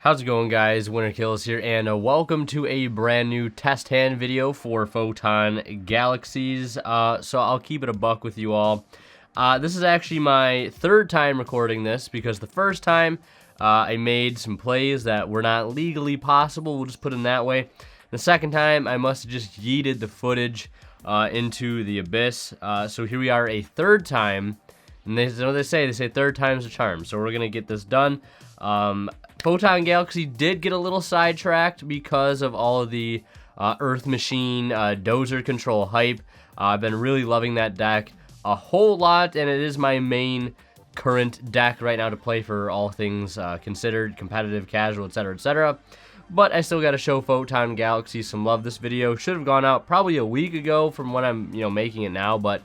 How's it going, guys? Winter Kills here, and welcome to a brand new test hand video for Photon Galaxies. So I'll keep it a buck with you all. This is actually my third time recording this because the first time I made some plays that were not legally possible. We'll just put it that way. The second time, I must have just yeeted the footage into the abyss. So here we are a third time, and they know what they say third time's a charm. So we're gonna get this done. Photon Galaxy did get a little sidetracked because of all of the Earth Machine dozer control hype. I've been really loving that deck a whole lot, and it is my main current deck right now to play for all things considered, competitive, casual, etc., etc. But I still got to show Photon Galaxy some love. This video should have gone out probably a week ago from when I'm making it now, but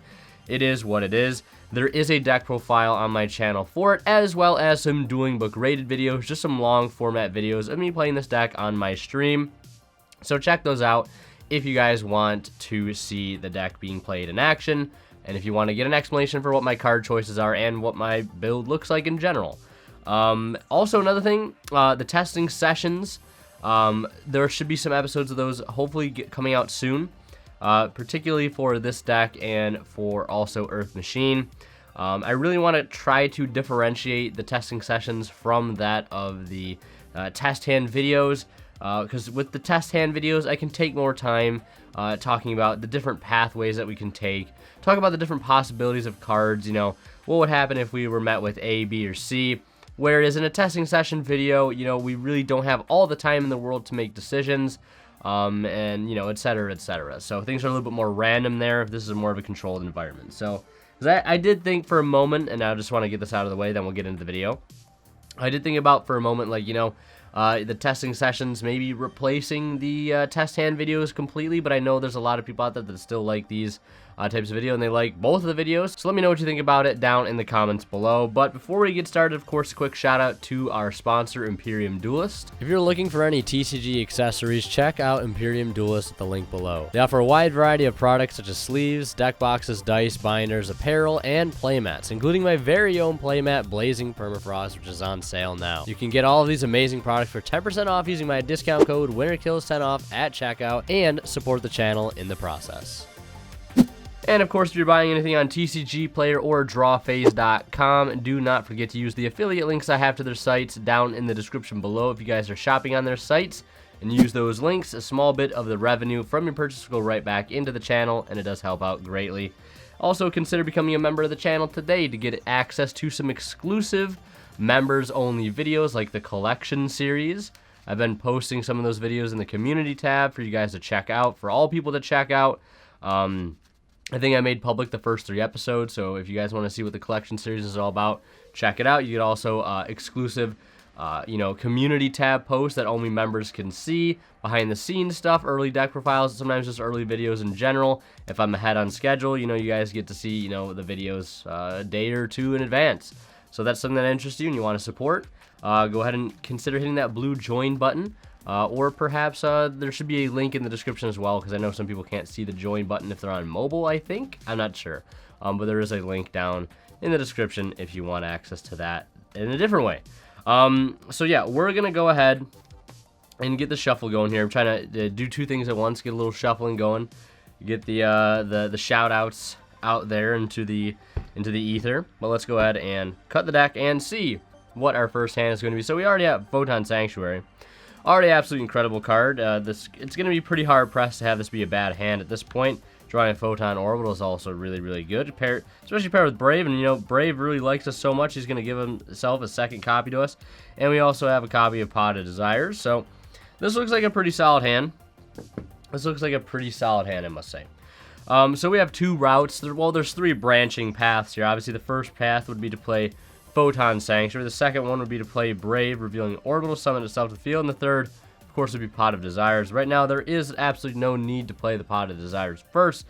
it is what it is. There is a deck profile on my channel for it, as well as some dueling book rated videos, just some long format videos of me playing this deck on my stream. So check those out if you guys want to see the deck being played in action, and if you want to get an explanation for what my card choices are and what my build looks like in general. Also, another thing, the testing sessions, there should be some episodes of those hopefully coming out soon. Particularly for this deck and for also Earth Machine. I really want to try to differentiate the testing sessions from that of the test hand videos, because with the test hand videos I can take more time talking about the different pathways that we can take, talk about the different possibilities of cards, what would happen if we were met with A, B, or C. Whereas in a testing session video, we really don't have all the time in the world to make decisions. And etc., etc. So things are a little bit more random there if this is more of a controlled environment. So I did think for a moment, and I just want to get this out of the way, then we'll get into the video. I did think about for a moment, like, the testing sessions maybe replacing the test hand videos completely, but I know there's a lot of people out there that still like these types of video, and they like both of the videos. So let me know what you think about it down in the comments below. But before we get started, of course, a quick shout out to our sponsor, Imperium Duelist. If you're looking for any TCG accessories, check out Imperium Duelist at the link below. They offer a wide variety of products such as sleeves, deck boxes, dice, binders, apparel, and playmats, including my very own playmat, Blazing Permafrost, which is on sale now. You can get all of these amazing products for 10% off using my discount code WinterKills10off at checkout, and support the channel in the process. And of course, if you're buying anything on TCG Player or DrawPhase.com, do not forget to use the affiliate links I have to their sites down in the description below. If you guys are shopping on their sites and use those links, a small bit of the revenue from your purchase will go right back into the channel, and it does help out greatly. Also, consider becoming a member of the channel today to get access to some exclusive members-only videos like the collection series. I've been posting some of those videos in the community tab for you guys to check out, for all people to check out. I think I made public the first 3 episodes, so if you guys want to see what the collection series is all about, check it out. You get also exclusive, community tab posts that only members can see, behind-the-scenes stuff, early deck profiles, sometimes just early videos in general. If I'm ahead on schedule, you guys get to see, the videos a day or 2 in advance. So that's something that interests you and you want to support. Go ahead and consider hitting that blue join button. Or perhaps there should be a link in the description as well, because I know some people can't see the join button if they're on mobile, I think. I'm not sure. But there is a link down in the description if you want access to that in a different way. So yeah, we're going to go ahead and get the shuffle going here. I'm trying to do 2 things at once, get a little shuffling going, get the shout-outs out there into the ether. But let's go ahead and cut the deck and see what our first hand is going to be. So we already have Photon Sanctuary. Already absolutely incredible card. It's going to be pretty hard pressed to have this be a bad hand at this point. Drawing a Photon Orbital is also really, really good, especially paired with Brave. And Brave really likes us so much, he's going to give himself a second copy to us. And we also have a copy of Pot of Desires. So this looks like a pretty solid hand. I must say. So we have 2 routes. Well, there's 3 branching paths here. Obviously, the first path would be to play Photon Sanctuary. The second one would be to play Brave, revealing Orbital, summon itself to the field. And the third, of course, would be Pot of Desires. Right now, there is absolutely no need to play the Pot of Desires first,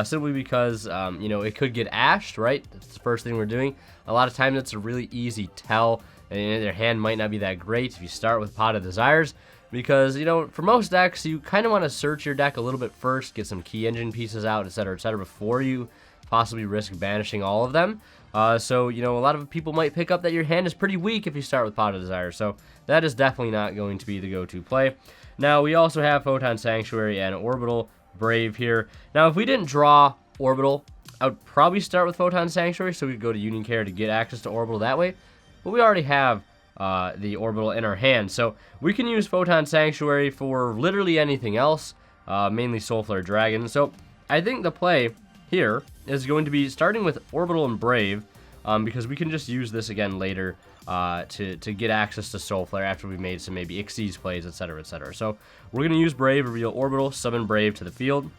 simply because, it could get ashed, right? That's the first thing we're doing. A lot of times, it's a really easy tell, and their hand might not be that great if you start with Pot of Desires, because, for most decks, you kind of want to search your deck a little bit first, get some key engine pieces out, etc., etc., before you possibly risk banishing all of them. So, you know, a lot of people might pick up that your hand is pretty weak if you start with Pot of Desire. So that is definitely not going to be the go-to play. Now, we also have Photon Sanctuary and Orbital Brave here. Now, if we didn't draw Orbital, I would probably start with Photon Sanctuary, so we could go to Union Care to get access to Orbital that way. But we already have the Orbital in our hand, so we can use Photon Sanctuary for literally anything else, mainly Soulflare Dragon. So I think the play here is going to be starting with Orbital and Brave, because we can just use this again later to get access to Soulflare after we've made some maybe Xyz plays, etc., etc. So we're going to use Brave, reveal Orbital, summon Brave to the field,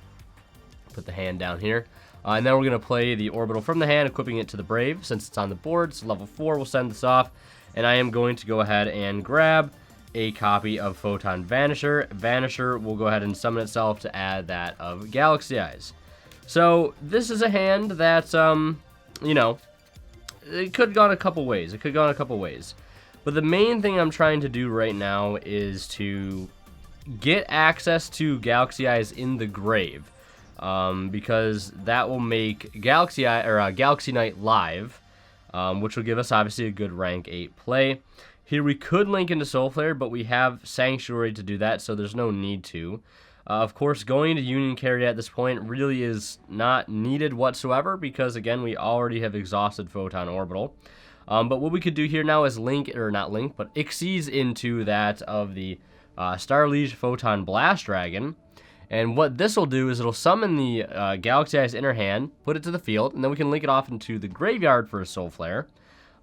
put the hand down here, and then we're going to play the Orbital from the hand, equipping it to the Brave. Since it's on the board, it's level 4, we'll send this off, and I am going to go ahead and grab a copy of Photon Vanisher. Vanisher will go ahead and summon itself to add that of Galaxy Eyes. So this is a hand that, you know, it could have gone a couple ways. But the main thing I'm trying to do right now is to get access to Galaxy Eyes in the grave, because that will make Galaxy Knight live, which will give us obviously a good rank 8 play. Here we could link into Soulflare, but we have Sanctuary to do that, so there's no need to. Of course, going to Union Carry at this point really is not needed whatsoever because, again, we already have exhausted Photon Orbital. But what we could do here now is Xyz into that of the Star Liege Photon Blast Dragon. And what this will do is it'll summon the Galaxy Eyes inner hand, put it to the field, and then we can link it off into the graveyard for a Soulflare.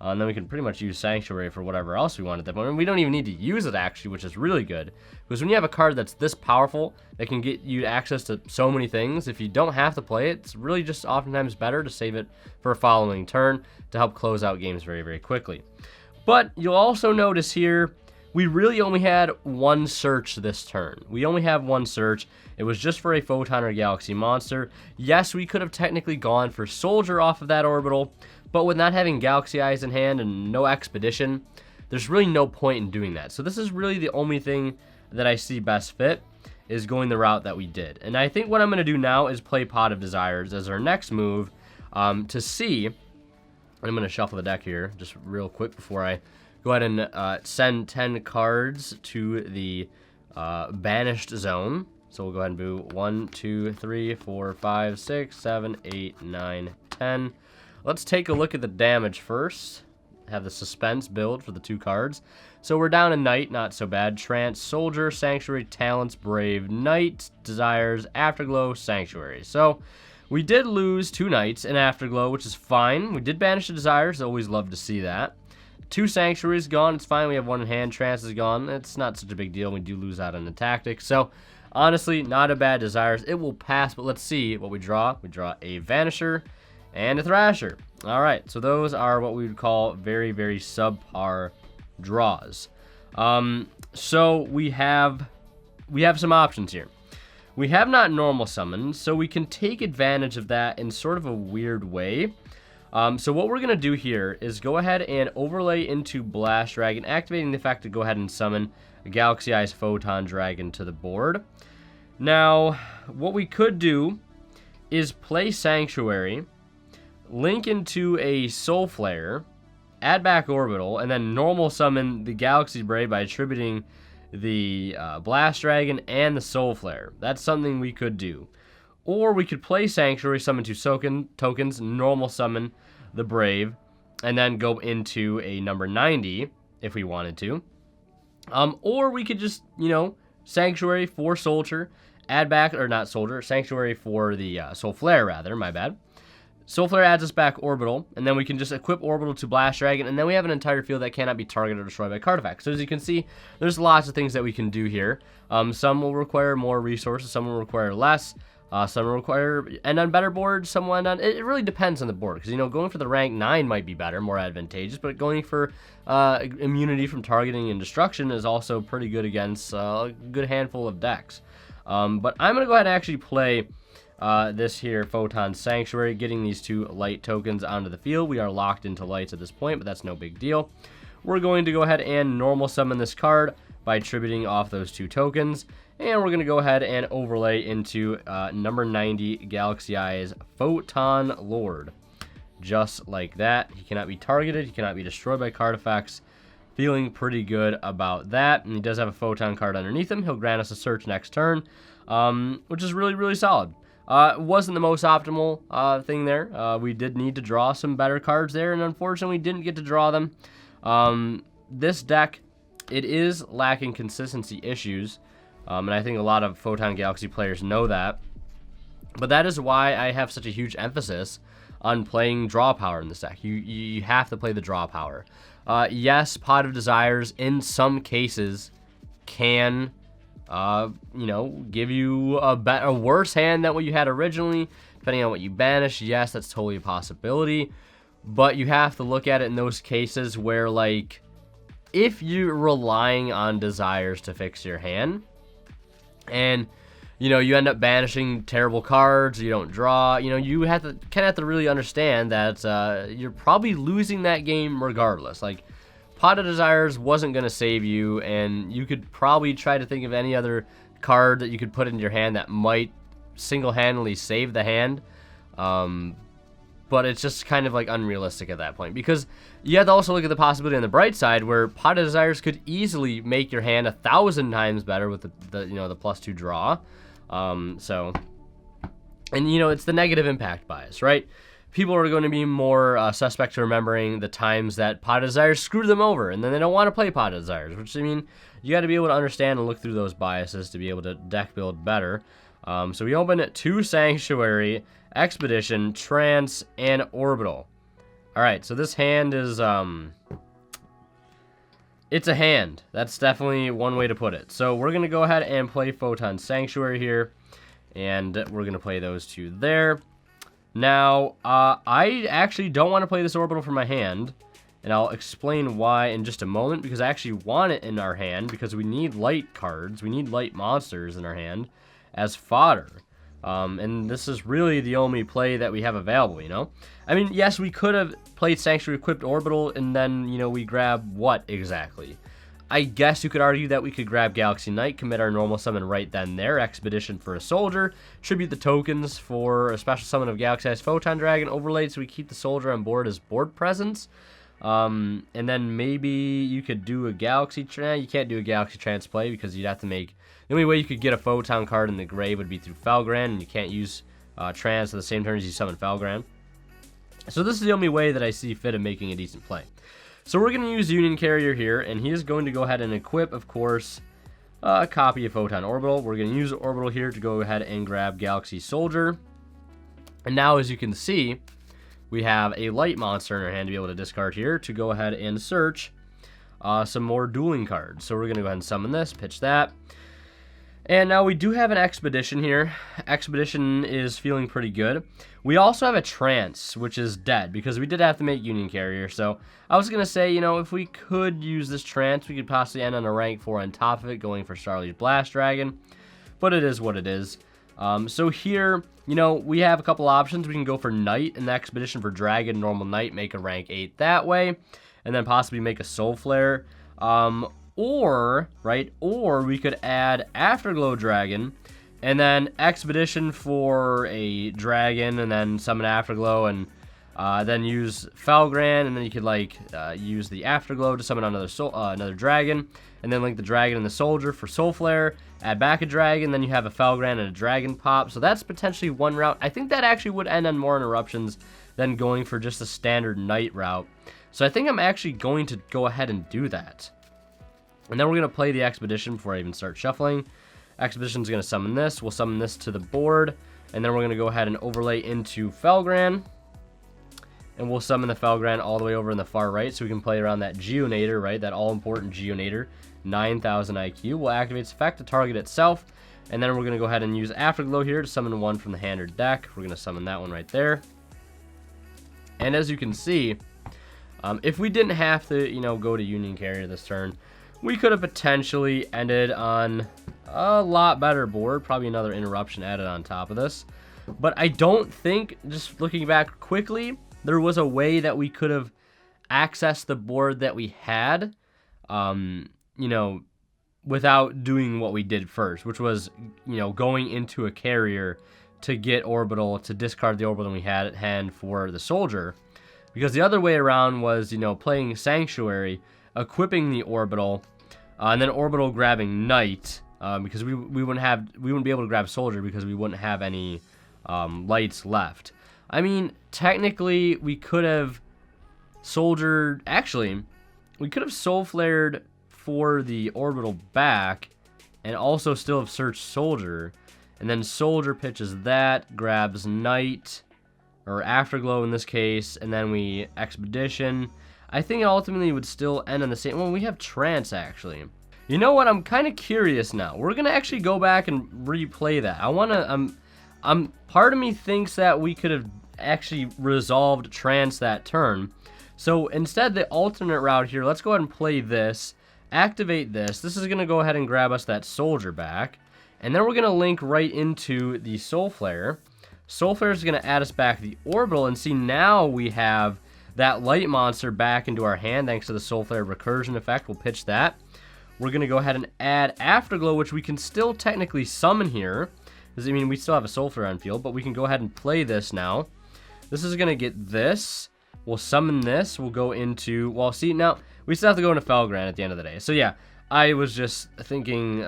And then we can pretty much use Sanctuary for whatever else we want at that point. And we don't even need to use it, actually, which is really good. Because when you have a card that's this powerful, that can get you access to so many things, if you don't have to play it, it's really just oftentimes better to save it for a following turn to help close out games very, very quickly. But you'll also notice here, we really only had one search this turn. We only have one search. It was just for a Photon or Galaxy monster. Yes, we could have technically gone for Soldier off of that Orbital, but with not having Galaxy Eyes in hand and no Expedition, there's really no point in doing that. So this is really the only thing that I see best fit, is going the route that we did. And I think what I'm going to do now is play Pot of Desires as our next move to see. I'm going to shuffle the deck here just real quick before I go ahead and send 10 cards to the banished zone. So we'll go ahead and do 1, 2, 3, 4, 5, 6, 7, 8, 9, 10. Let's take a look at the damage first. Have the suspense build for the 2 cards. So we're down a Knight, not so bad. Trance, Soldier, Sanctuary, Talents, Brave, Knight, Desires, Afterglow, Sanctuary. So we did lose 2 Knights in Afterglow, which is fine. We did banish the Desires. Always love to see that. 2 Sanctuaries gone. It's fine. We have 1 in hand. Trance is gone. It's not such a big deal. We do lose out on the tactics. So honestly, not a bad Desires. It will pass, but let's see what we draw. We draw a Vanisher and a Thrasher. All right, so those are what we would call very, very subpar draws. So we have some options here. We have not normal summoned, so we can take advantage of that in sort of a weird way. So what we're going to do here is go ahead and overlay into Blast Dragon, activating the fact to go ahead and summon a Galaxy Eyes Photon Dragon to the board. Now, what we could do is play Sanctuary, link into a Soulflare, add back Orbital, and then normal summon the Galaxy Brave by attributing the Blast Dragon and the Soulflare. That's something we could do. Or we could play Sanctuary, summon 2 tokens, normal summon the Brave, and then go into a number 90 if we wanted to. Or we could just, you know, Sanctuary for Soldier, add back, or not Soldier, Sanctuary for the Soulflare, rather, my bad. Soulflare adds us back Orbital, and then we can just equip Orbital to Blast Dragon, and then we have an entire field that cannot be targeted or destroyed by card effects. So as you can see, there's lots of things that we can do here. Some will require more resources, some will require less, some will require end on better boards, some will end on... It really depends on the board, because, you know, going for the rank 9 might be better, more advantageous, but going for immunity from targeting and destruction is also pretty good against a good handful of decks. But I'm going to go ahead and actually play this here Photon Sanctuary, getting these 2 light tokens onto the field. We are locked into lights at this point, but that's no big deal. We're going to go ahead and normal summon this card by attributing off those 2 tokens, and we're going to go ahead and overlay into number 90 Galaxy Eyes Photon Lord. just like that. He cannot be targeted. He cannot be destroyed by card effects. Feeling pretty good about that. And he does have a Photon card underneath him. He'll grant us a search next turn, which is really, really solid. It wasn't the most optimal thing there. We did need to draw some better cards there, and unfortunately we didn't get to draw them. This deck, it is lacking consistency issues, and I think a lot of Photon Galaxy players know that. But that is why I have such a huge emphasis on playing draw power in this deck. You have to play the draw power. Yes, Pot of Desires in some cases can, you know, give you a worse hand than what you had originally, depending on what you banish. Yes, that's totally a possibility. But you have to look at it in those cases where, like, if you're relying on Desires to fix your hand, and you know, you end up banishing terrible cards, you don't draw, you know, you have to really understand that you're probably losing that game regardless. Like, Pot of Desires wasn't going to save you, and you could probably try to think of any other card that you could put in your hand that might single-handedly save the hand. But it's just kind of like unrealistic at that point, because you have to also look at the possibility on the bright side where Pot of Desires could easily make your hand 1,000 times better with the you know, the +2 draw. So, and you know, it's the negative impact bias, right? People are going to be more suspect to remembering the times that Pot of Desires screwed them over, and then they don't want to play Pot of Desires, which, I mean, you got to be able to understand and look through those biases to be able to deck build better. So we open 2 Sanctuary, Expedition, Trance, and Orbital. Alright, so this hand is, it's a hand. That's definitely one way to put it. So we're going to go ahead and play Photon Sanctuary here, and we're going to play those 2 there. Now, I actually don't want to play this Orbital for my hand, and I'll explain why in just a moment, because I actually want it in our hand, because we need light cards, we need light monsters in our hand as fodder. And this is really the only play that we have available, you know? I mean, yes, we could have played Sanctuary Equipped Orbital, and then, you know, we grab what exactly? I guess you could argue that we could grab Galaxy Knight, commit our normal summon right then there, Expedition for a Soldier, tribute the tokens for a special summon of Galaxy-sized Photon Dragon, overlaid so we keep the Soldier on board as board presence. And then maybe you could do a Galaxy you can't do a Galaxy Trance play because you'd have to make... The only way you could get a Photon card in the grave would be through Felgran, and you can't use Trance at the same turn as you summon Felgran. So this is the only way that I see fit in making a decent play. So we're going to use Union Carrier here, and he is going to go ahead and equip, of course, a copy of Photon Orbital. We're going to use Orbital here to go ahead and grab Galaxy Soldier. And now, as you can see, we have a light monster in our hand to be able to discard here to go ahead and search some more dueling cards. So we're going to go ahead and summon this, pitch that. And now we do have an Expedition here. Expedition is feeling pretty good. We also have a Trance, which is dead, because we did have to make Union Carrier. So I was going to say, you know, if we could use this Trance, we could possibly end on a rank 4 on top of it, going for Starlight Blast Dragon. But it is what it is. So here, you know, we have a couple options. We can go for Knight and Expedition for Dragon, normal Knight, make a rank 8 that way, and then possibly make a Soul Flare. Or we could add Afterglow Dragon, and then Expedition for a Dragon, and then summon Afterglow, and then use Felgran, and then you could, like, use the Afterglow to summon another Dragon, and then link the Dragon and the Soldier for Soul Flare, add back a Dragon, then you have a Felgran and a Dragon pop. So that's potentially one route. I think that actually would end on more interruptions than going for just a standard Knight route. So I think I'm actually going to go ahead and do that. And then we're going to play the Expedition before I even start shuffling. Expedition's going to summon this. We'll summon this to the board. And then we're going to go ahead and overlay into Felgran. And we'll summon the Felgran all the way over in the far right, so we can play around that Geonator, right? That all-important Geonator. 9,000 IQ. We'll activate its effect to target itself. And then we're going to go ahead and use Afterglow here to summon one from the hand or deck. We're going to summon that one right there. And as you can see, if we didn't have to, you know, go to Union Carrier this turn, we could have potentially ended on a lot better board. Probably another interruption added on top of this. But I don't think, just looking back quickly, there was a way that we could have accessed the board that we had, you know, without doing what we did first, which was, you know, going into a carrier to get Orbital, to discard the Orbital we had at hand for the Soldier. Because the other way around was, you know, playing Sanctuary, equipping the Orbital, and then Orbital grabbing Knight, because we wouldn't be able to grab Soldier because we wouldn't have any lights left. I mean, technically, we could have Soldiered. Actually, we could have Soul Flared for the Orbital back, and also still have searched Soldier, and then Soldier pitches that, grabs Knight, or Afterglow in this case, and then we Expedition. I think it ultimately would still end on the same. Well, we have Trance, actually. You know what? I'm kind of curious now. We're gonna actually go back and replay that. I wanna. Part of me thinks that we could have actually resolved Trance that turn. So instead, the alternate route here. Let's go ahead and play this. Activate this. This is gonna go ahead and grab us that Soldier back, and then we're gonna link right into the Soul Flare. Soul Flare is gonna add us back the Orbital, and see now we have that light monster back into our hand thanks to the Soul Flare recursion effect. We'll pitch that. We're going to go ahead and add Afterglow, which we can still technically summon here. Because, I mean, we still have a Soul Flare on field, but we can go ahead and play this now. This is going to get this. We'll summon this. We'll go into... Well, see, now, we still have to go into Felgrand at the end of the day. So, yeah, I was just thinking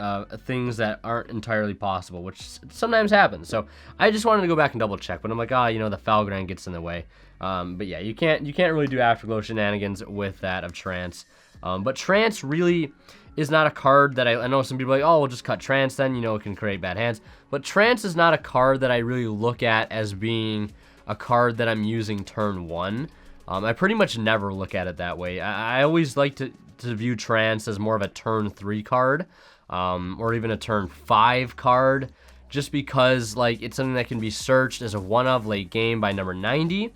things that aren't entirely possible, which sometimes happens. So, I just wanted to go back and double check. But I'm like, you know, the Felgrand gets in the way. But yeah, you can't really do Afterglow shenanigans with that of Trance. But Trance really is not a card that I know some people are like, oh, we'll just cut Trance then, you know, it can create bad hands. But Trance is not a card that I really look at as being a card that I'm using turn 1. I pretty much never look at it that way. I always like to view Trance as more of a turn 3 card, or even a turn 5 card, just because like it's something that can be searched as a one-of late game by number 90.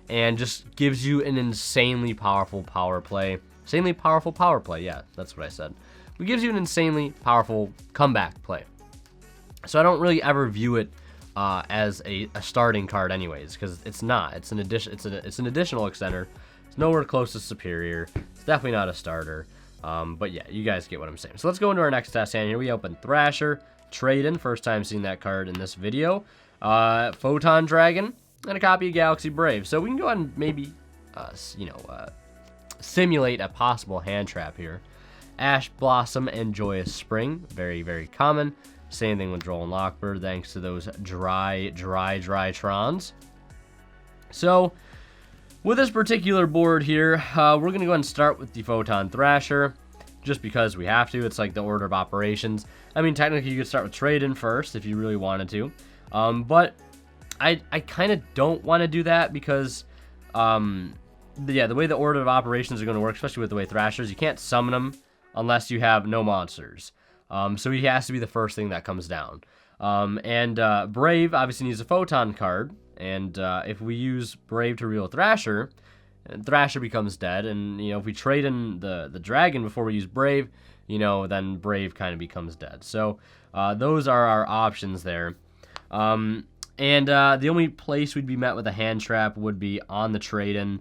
And just gives you an insanely powerful power play. Insanely powerful power play, yeah, that's what I said. It gives you an insanely powerful comeback play. So I don't really ever view it as a starting card anyways, because it's not. It's an addition. It's an additional extender. It's nowhere close to superior. It's definitely not a starter. But yeah, you guys get what I'm saying. So let's go into our next test hand here. We open Thrasher, Trade-in, first time seeing that card in this video. Photon Dragon, and a copy of Galaxy Brave. So we can go ahead and maybe, simulate a possible hand trap here. Ash Blossom and Joyous Spring, very, very common. Same thing with Droll and Lockbird, thanks to those dry Trons. So, with this particular board here, we're going to go ahead and start with the Photon Thrasher, just because we have to. It's like the order of operations. I mean, technically you could start with Trade-in first if you really wanted to. But I kind of don't want to do that because, the way the order of operations are going to work, especially with the way Thrashers, you can't summon them unless you have no monsters. So he has to be the first thing that comes down. Brave obviously needs a Photon card, and if we use Brave to reveal Thrasher, Thrasher becomes dead, and, you know, if we trade in the Dragon before we use Brave, you know, then Brave kind of becomes dead. So those are our options there. The only place we'd be met with a hand trap would be on the trade-in,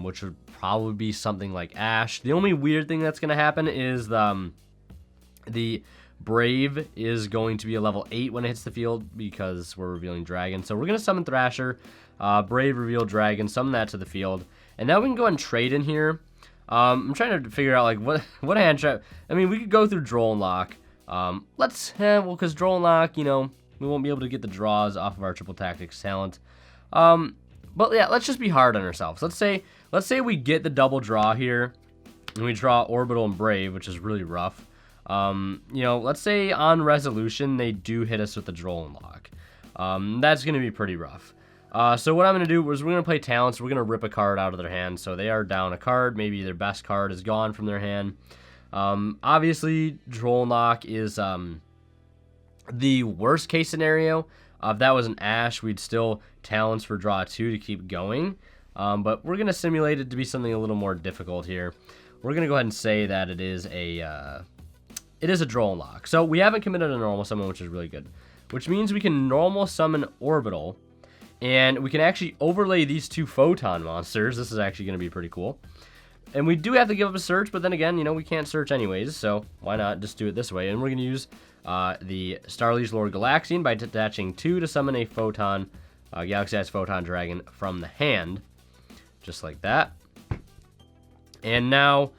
which would probably be something like Ash. The only weird thing that's going to happen is the Brave is going to be a level 8 when it hits the field because we're revealing Dragon. So we're going to summon Thrasher, Brave, reveal Dragon, summon that to the field. And now we can go ahead and trade in here. I'm trying to figure out like what hand trap. I mean, we could go through Droll and Lock. Because Droll and Lock, you know, we won't be able to get the draws off of our Triple Tactics talent. But yeah, let's just be hard on ourselves. Let's say we get the double draw here, and we draw Orbital and Brave, which is really rough. You know, let's say on resolution they do hit us with the Droll and Lock. That's going to be pretty rough. So what I'm going to do is we're going to play talents. We're going to rip a card out of their hand. So they are down a card. Maybe their best card is gone from their hand. Obviously, Droll and Lock is the worst case scenario. If that was an Ash, we'd still talents for draw 2 to keep going. But we're going to simulate it to be something a little more difficult here. We're going to go ahead and say that it is a Droll and Lock. So we haven't committed a normal summon, which is really good. Which means we can normal summon Orbital. And we can actually overlay these two Photon monsters. This is actually going to be pretty cool. And we do have to give up a search, but then again, you know, we can't search anyways. So why not just do it this way? And we're going to use the Starliege Lord Galaxian by detaching 2 to summon a Photon, Galaxy Eyes Photon Dragon from the hand. just like that. And now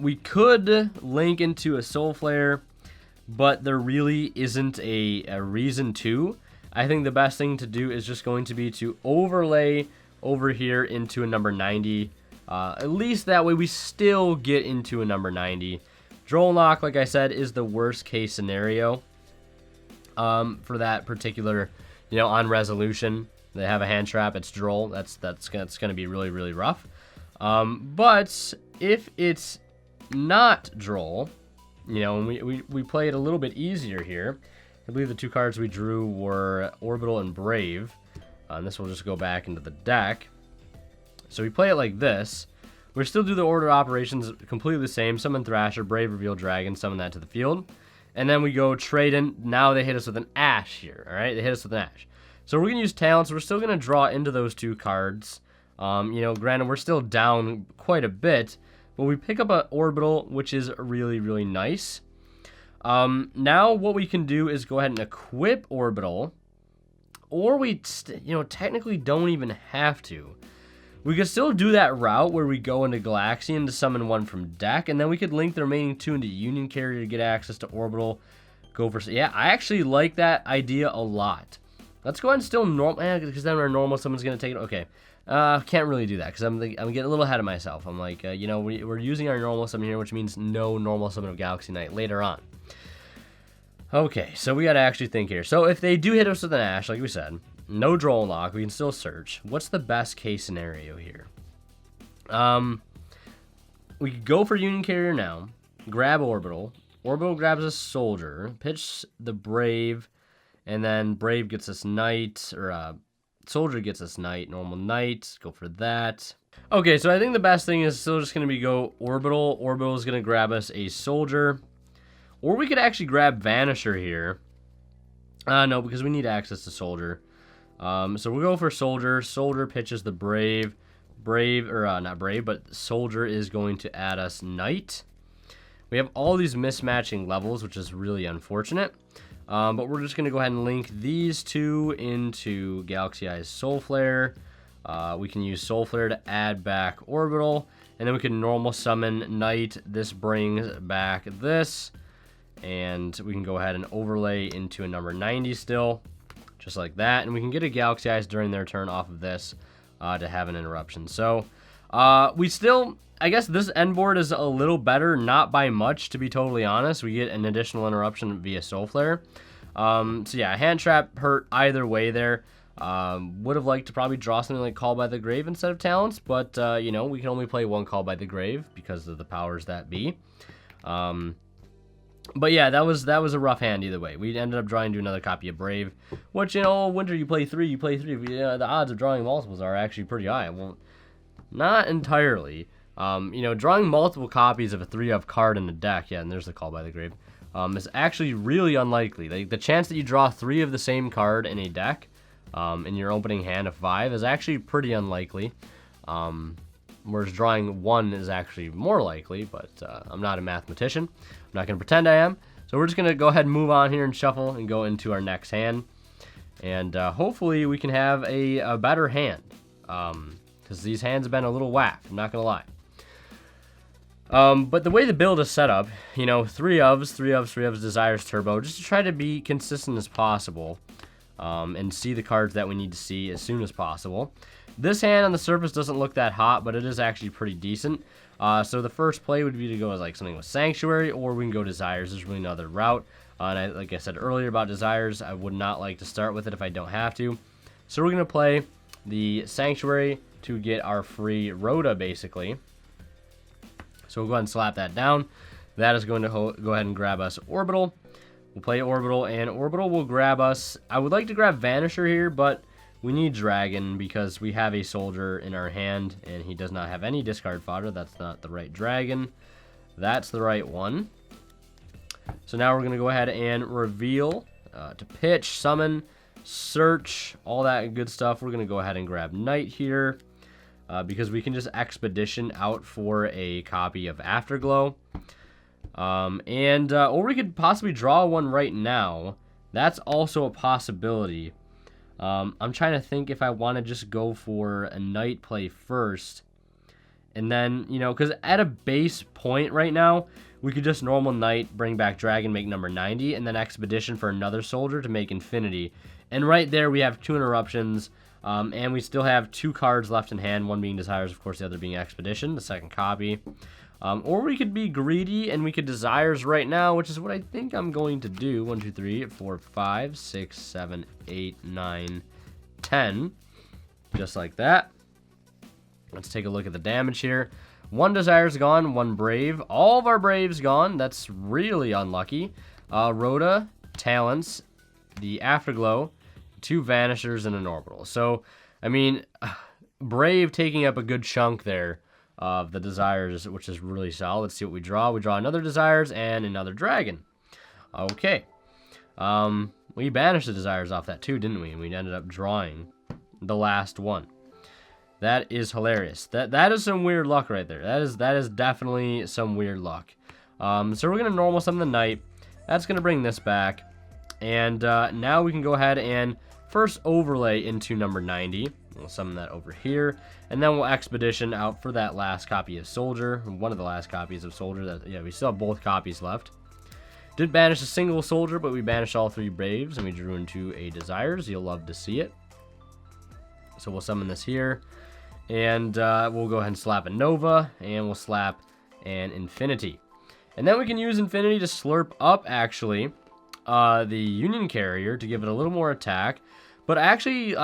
we could link into a Soul Flare, but there really isn't a reason to. I think the best thing to do is just going to be to overlay over here into a number 90. At least that way we still get into a number 90. Drone lock, like I said, is the worst case scenario for that particular, on resolution. They have a hand trap, it's droll. That's going to be really, really rough. But if it's not droll, and we play it a little bit easier here. I believe the two cards we drew were Orbital and Brave. And this will just go back into the deck. So we play it like this. We still do the order operations completely the same. Summon Thrasher, Brave, Reveal Dragon, summon that to the field. And then we go trade in. Now they hit us with an Ash here, all right? They hit us with an Ash. So we're going to use talents. We're still going to draw into those two cards. Granted, we're still down quite a bit. But we pick up an Orbital, which is really, really nice. Now what we can do is go ahead and equip Orbital. Or we, technically don't even have to. We could still do that route where we go into Galaxian to summon one from deck, and then we could link the remaining two into Union Carrier to get access to Orbital. Yeah, I actually like that idea a lot. Let's go ahead and still normal, because then our normal someone's going to take it. Okay, can't really do that, because I'm getting a little ahead of myself. I'm like, we're using our normal summon here, which means no normal summon of Galaxy Knight later on. Okay, so we got to actually think here. So if they do hit us with an Ash, like we said, no drone lock, we can still search. What's the best case scenario here? We could go for Union Carrier now, grab Orbital. Orbital grabs a Soldier, pitch the Brave, and then Brave gets us Knight, or Soldier gets us Knight, normal Knight, go for that. Okay, so I think the best thing is still just going to be go Orbital. Orbital is going to grab us a Soldier. Or we could actually grab Vanisher here. No, because we need access to Soldier. So we'll go for Soldier. Soldier pitches the Brave. Not Brave, but Soldier is going to add us Knight. We have all these mismatching levels, which is really unfortunate. But we're just going to go ahead and link these two into Galaxy Eyes Soul Flare. We can use Soul Flare to add back Orbital. And then we can normal summon Knight. This brings back this. And we can go ahead and overlay into a number 90 still, just like that. And we can get a Galaxy Eyes during their turn off of this to have an interruption. So we still, I guess this end board is a little better, not by much, to be totally honest. We get an additional interruption via Soul Flare. So yeah, hand trap hurt either way there. Would have liked to probably draw something like Call by the Grave instead of talents, but we can only play one Call by the Grave because of the powers that be. But yeah, that was a rough hand either way. We ended up drawing to another copy of Brave, which, Winter, you play three. The odds of drawing multiples are actually pretty high. Well, not entirely. Drawing multiple copies of a 3-of card in a deck, yeah, and there's the Call by the Grave, is actually really unlikely. The chance that you draw 3 of the same card in a deck in your opening hand of 5 is actually pretty unlikely. Whereas drawing 1 is actually more likely, but I'm not a mathematician. I'm not going to pretend I am. So we're just going to go ahead and move on here and shuffle and go into our next hand. And hopefully we can have a better hand. Because these hands have been a little whack, I'm not going to lie. But the way the build is set up, 3 ofs, Desires Turbo, just to try to be consistent as possible. And see the cards that we need to see as soon as possible. This hand on the surface doesn't look that hot, but it is actually pretty decent. So the first play would be to go as something with Sanctuary, or we can go Desires. There's really no other route. And like I said earlier about Desires, I would not like to start with it if I don't have to. So we're going to play the Sanctuary to get our free Rhoda, basically. So we'll go ahead and slap that down. That is going to go ahead and grab us Orbital. We'll play Orbital, and Orbital will grab us. I would like to grab Vanisher here, but we need Dragon because we have a Soldier in our hand, and he does not have any discard fodder. That's not the right Dragon. That's the right one. So now we're going to go ahead and reveal to pitch, summon, search, all that good stuff. We're going to go ahead and grab Knight here because we can just Expedition out for a copy of Afterglow. Or we could possibly draw one right now. That's also a possibility. I'm trying to think if I want to just go for a knight play first. And then, you know, because at a base point right now, we could just normal knight, bring back dragon, make number 90, and then expedition for another soldier to make infinity. And right there, we have 2 interruptions, and we still have 2 cards left in hand, one being desires, of course, the other being expedition, the second copy. Or we could be greedy, and we could desires right now, which is what I think I'm going to do. 1, 2, 3, 4, 5, 6, 7, 8, 9, 10. Just like that. Let's take a look at the damage here. 1 desire's gone, 1 brave. All of our braves gone. That's really unlucky. Rhoda, talents, the afterglow, 2 vanishers, and an orbital. So, I mean, brave taking up a good chunk there of the desires, which is really solid. Let's see what we draw. We draw another desires and another dragon. Okay. We banished the desires off that too, didn't we? And we ended up drawing the last one. That is hilarious. That is some weird luck right there. That is definitely some weird luck. So we're gonna normal summon the knight. That's gonna bring this back, and now we can go ahead and first overlay into number 90. We'll summon that over here, and then we'll expedition out for that last copy of soldier, one of the last copies of soldier. Yeah, we still have both copies left. Did banish a single soldier, but we banished all 3 braves, and we drew into a desires. You'll love to see it. So we'll summon this here. And we'll go ahead and slap a Nova, and we'll slap an Infinity. And then we can use Infinity to slurp up, actually, the Union Carrier to give it a little more attack. But actually,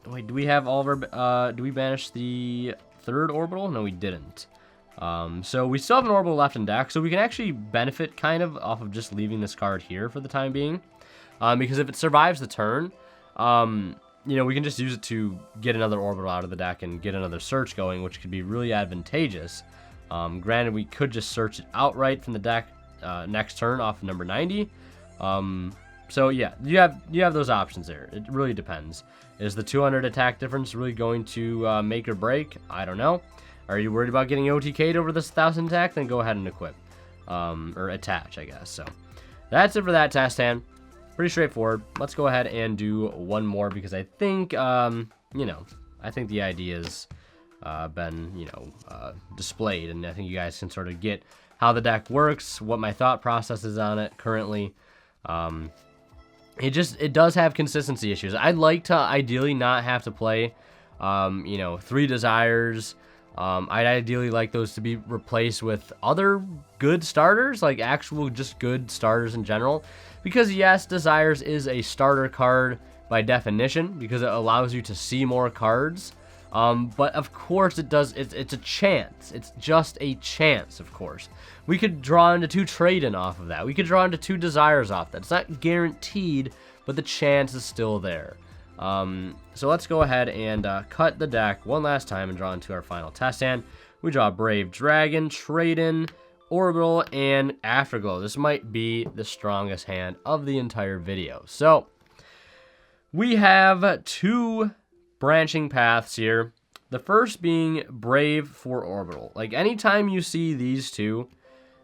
wait, do we have all of our, do we banish the 3rd orbital? No, we didn't. So we still have an orbital left in deck, so we can actually benefit kind of off of just leaving this card here for the time being. Because if it survives the turn, you know, we can just use it to get another orbital out of the deck and get another search going, which could be really advantageous. Granted, we could just search it outright from the deck next turn off of number 90. So yeah, you have those options there. It really depends. Is the 200 attack difference really going to make or break? I don't know. Are you worried about getting OTK'd over this 1000 attack? Then go ahead and equip. Or attach, I guess. So that's it for that test hand. Pretty straightforward. Let's go ahead and do one more because I think, you know, I think the idea's been, you know, displayed, and I think you guys can sort of get how the deck works, what my thought process is on it currently. It does have consistency issues. I'd like to ideally not have to play, you know, 3 desires. I'd ideally like those to be replaced with other good starters, like actual just good starters in general. Because yes, Desires is a starter card by definition, because it allows you to see more cards. But of course it does, it's a chance. It's just a chance, of course. We could draw into 2 trade-in off of that. We could draw into 2 Desires off that. It's not guaranteed, but the chance is still there. So let's go ahead and cut the deck one last time and draw into our final test hand. We draw Brave Dragon, Trade-in, Orbital, and Afterglow. This might be the strongest hand of the entire video. So we have 2 branching paths here. The first being Brave for Orbital. Like anytime you see these 2,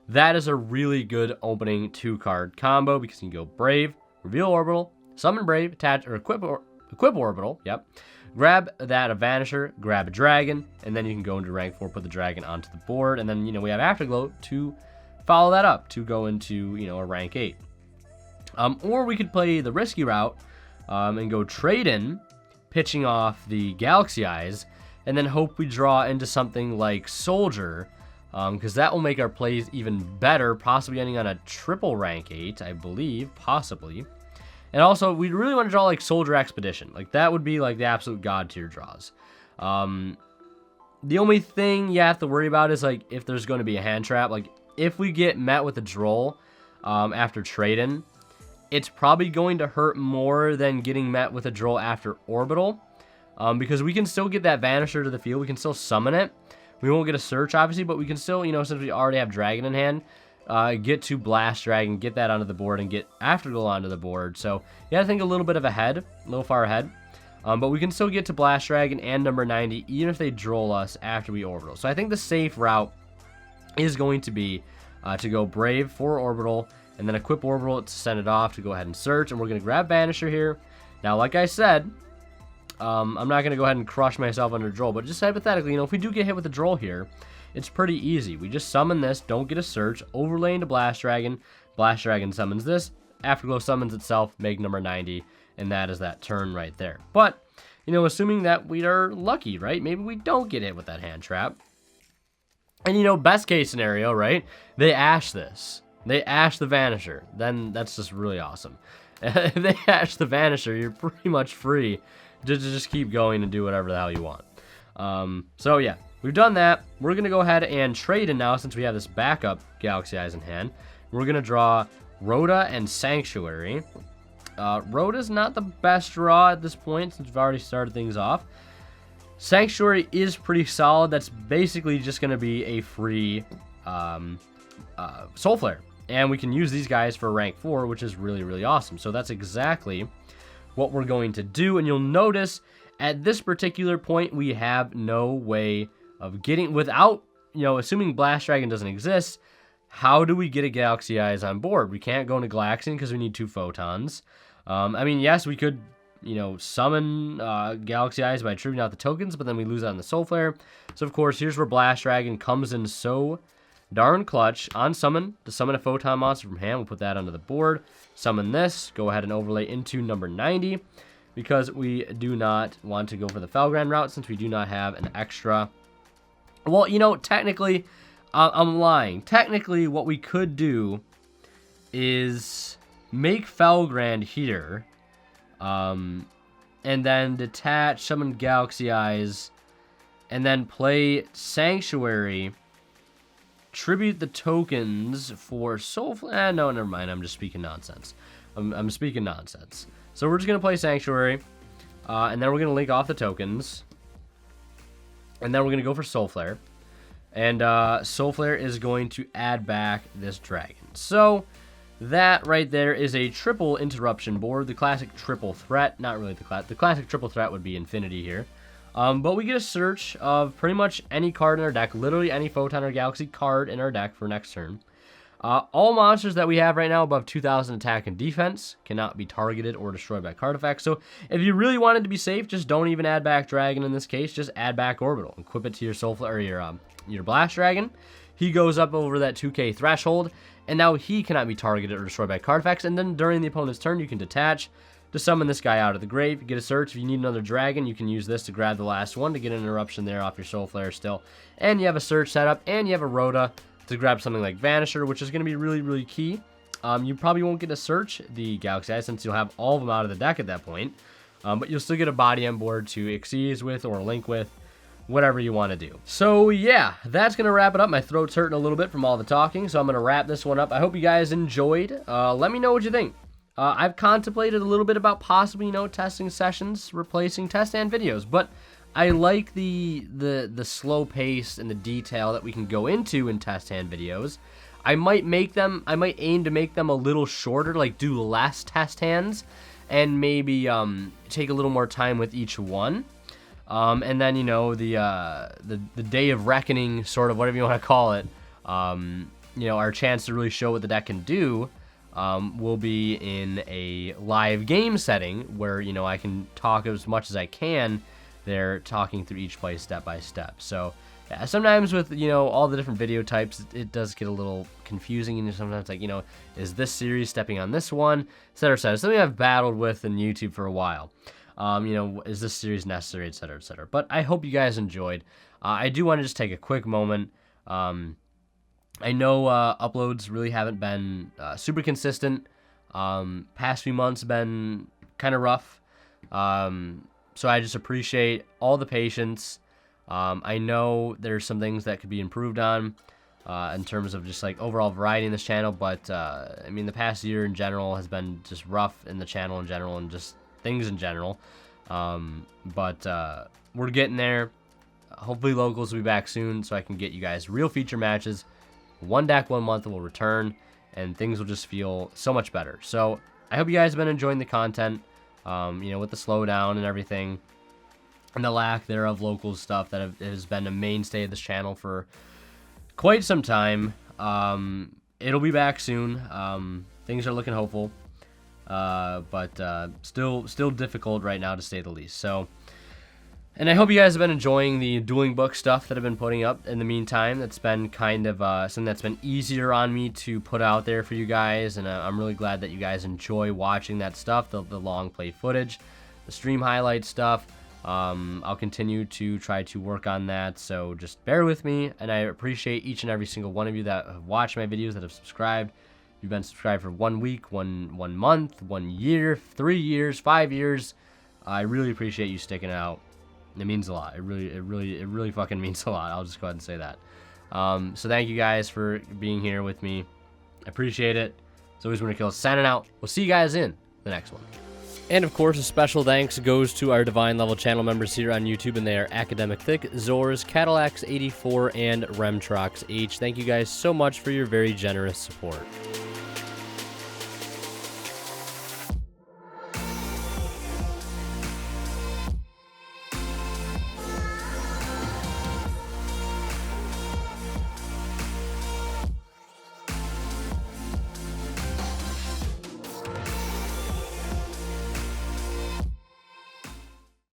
that is a really good opening 2-card combo, because you can go Brave, reveal Orbital, summon Brave, attach or equip Orbital, yep. Grab that Vanisher, grab a Dragon, and then you can go into rank 4, put the Dragon onto the board, and then, you know, we have Afterglow to follow that up to go into, you know, a rank 8. Or we could play the risky route and go Trade-in, pitching off the Galaxy Eyes, and then hope we draw into something like Soldier, because that will make our plays even better, possibly ending on a triple rank 8, I believe, possibly. And also, we really want to draw like Soldier Expedition. Like that would be like the absolute god tier draws. The only thing you have to worry about is like if there's going to be a hand trap. Like if we get met with a droll after trade-in, it's probably going to hurt more than getting met with a droll after orbital. Because we can still get that Vanisher to the field. We can still summon it. We won't get a search, obviously, but we can still, you know, since we already have Dragon in hand, get to Blast Dragon, get that onto the board, and get Afterglow onto the board. So you gotta think a little bit of ahead, a little far ahead. But we can still get to Blast Dragon and number 90, even if they droll us after we orbital. So I think the safe route is going to be to go Brave for orbital, and then equip orbital to send it off to go ahead and search. And we're going to grab Banisher here, Now, like I said, I'm not going to go ahead and crush myself under Droll, but just hypothetically, you know, if we do get hit with a Droll here, it's pretty easy. We just summon this, don't get a search, overlay into Blast Dragon summons this, Afterglow summons itself, make number 90, and that is that turn right there. But, you know, assuming that we are lucky, right? Maybe we don't get hit with that hand trap. And, you know, best case scenario, right? They Ash this. They Ash the Vanisher. Then that's just really awesome. If they Ash the Vanisher, you're pretty much free to just keep going and do whatever the hell you want. So, yeah, we've done that. We're going to go ahead and trade in now since we have this backup Galaxy Eyes in hand. We're going to draw Rhoda and Sanctuary. Rhoda's not the best draw at this point since we've already started things off. Sanctuary is pretty solid. That's basically just going to be a free Soul Flare. And we can use these guys for rank 4, which is really, really awesome. So that's exactly what we're going to do. And you'll notice at this particular point, we have no way of getting, without, you know, assuming Blast Dragon doesn't exist, how do we get a Galaxy Eyes on board? We can't go into Galaxian because we need 2 Photons. I mean, yes, we could, you know, summon Galaxy Eyes by tributing out the tokens, but then we lose out on the Soul Flare. So, of course, here's where Blast Dragon comes in so darn clutch. On summon, to summon a Photon monster from hand, we'll put that onto the board. Summon this, go ahead and overlay into number 90, because we do not want to go for the Felgrand route since we do not have an extra. Well, you know, technically, I'm lying. Technically, what we could do is make Felgrand here, and then detach, summon Galaxy Eyes, and then play Sanctuary, tribute the tokens for Soul Flare. No, never mind. I'm just speaking nonsense. I'm speaking nonsense. So we're just going to play Sanctuary, and then we're going to link off the tokens, and then we're going to go for Soul Flare. And Soul Flare is going to add back this dragon. So that right there is a triple interruption board. The classic triple threat. Not really the classic triple threat would be Infinity here. But we get a search of pretty much any card in our deck. Literally any Photon or Galaxy card in our deck for next turn. All monsters that we have right now above 2,000 attack and defense cannot be targeted or destroyed by card effects. So if you really wanted to be safe, just don't even add back Dragon in this case. Just add back Orbital. Equip it to your Soul Flare or your Blast Dragon. He goes up over that 2k threshold, and now he cannot be targeted or destroyed by card effects. And then during the opponent's turn, you can detach to summon this guy out of the grave. You get a search. If you need another dragon, you can use this to grab the last one to get an interruption there off your Soul Flare still. And you have a search setup, and you have a Rhoda to grab something like Vanisher, which is going to be really, really key. You probably won't get to search the Galaxy Eyes since you'll have all of them out of the deck at that point. But you'll still get a body on board to Exceed with or link with, whatever you want to do. So yeah, that's going to wrap it up. My throat's hurting a little bit from all the talking, so I'm going to wrap this one up. I hope you guys enjoyed. Let me know what you think. I've contemplated a little bit about possibly, you know, testing sessions, replacing test and videos, but I like the slow pace and the detail that we can go into in test hand videos. I might aim to make them a little shorter, like do less test hands, and maybe take a little more time with each one. And then, you know, the day of reckoning, sort of, whatever you want to call it, you know, our chance to really show what the deck can do, will be in a live game setting where, you know, I can talk as much as I can there, talking through each play step by step. So yeah, sometimes with, you know, all the different video types, it does get a little confusing, and sometimes like, you know, is this series stepping on this one, etc., etc. Something I've battled with in YouTube for a while. You know, is this series necessary, etc., etc. But I hope you guys enjoyed. I do want to just take a quick moment. I know uploads really haven't been super consistent. Past few months have been kind of rough. So I just appreciate all the patience. I know there's some things that could be improved on in terms of just like overall variety in this channel, but I mean, the past year in general has been just rough in the channel in general and just things in general. But we're getting there. Hopefully locals will be back soon so I can get you guys real feature matches. One deck, 1 month will return, and things will just feel so much better. So I hope you guys have been enjoying the content, you know, with the slowdown and everything, and the lack thereof local stuff that has been a mainstay of this channel for quite some time. It'll be back soon. Things are looking hopeful. but still difficult right now to say the least. So, and I hope you guys have been enjoying the dueling book stuff that I've been putting up in the meantime. That's been kind of something that's been easier on me to put out there for you guys, and I'm really glad that you guys enjoy watching that stuff, the long play footage, the stream highlight stuff. I'll continue to try to work on that, so just bear with me, and I appreciate each and every single one of you that have watched my videos, that have subscribed. You've been subscribed for 1 week, one month, 1 year, 3 years, 5 years. I really appreciate you sticking out. It means a lot. It really fucking means a lot. I'll just go ahead and say that. So thank you guys for being here with me. I appreciate it. It's always Winter Kills signing out. We'll see you guys in the next one. And of course, a special thanks goes to our Divine Level channel members here on YouTube, and they are Academic Thick, Zors, Cadillacs84, and Remtrox H. Thank you guys so much for your very generous support.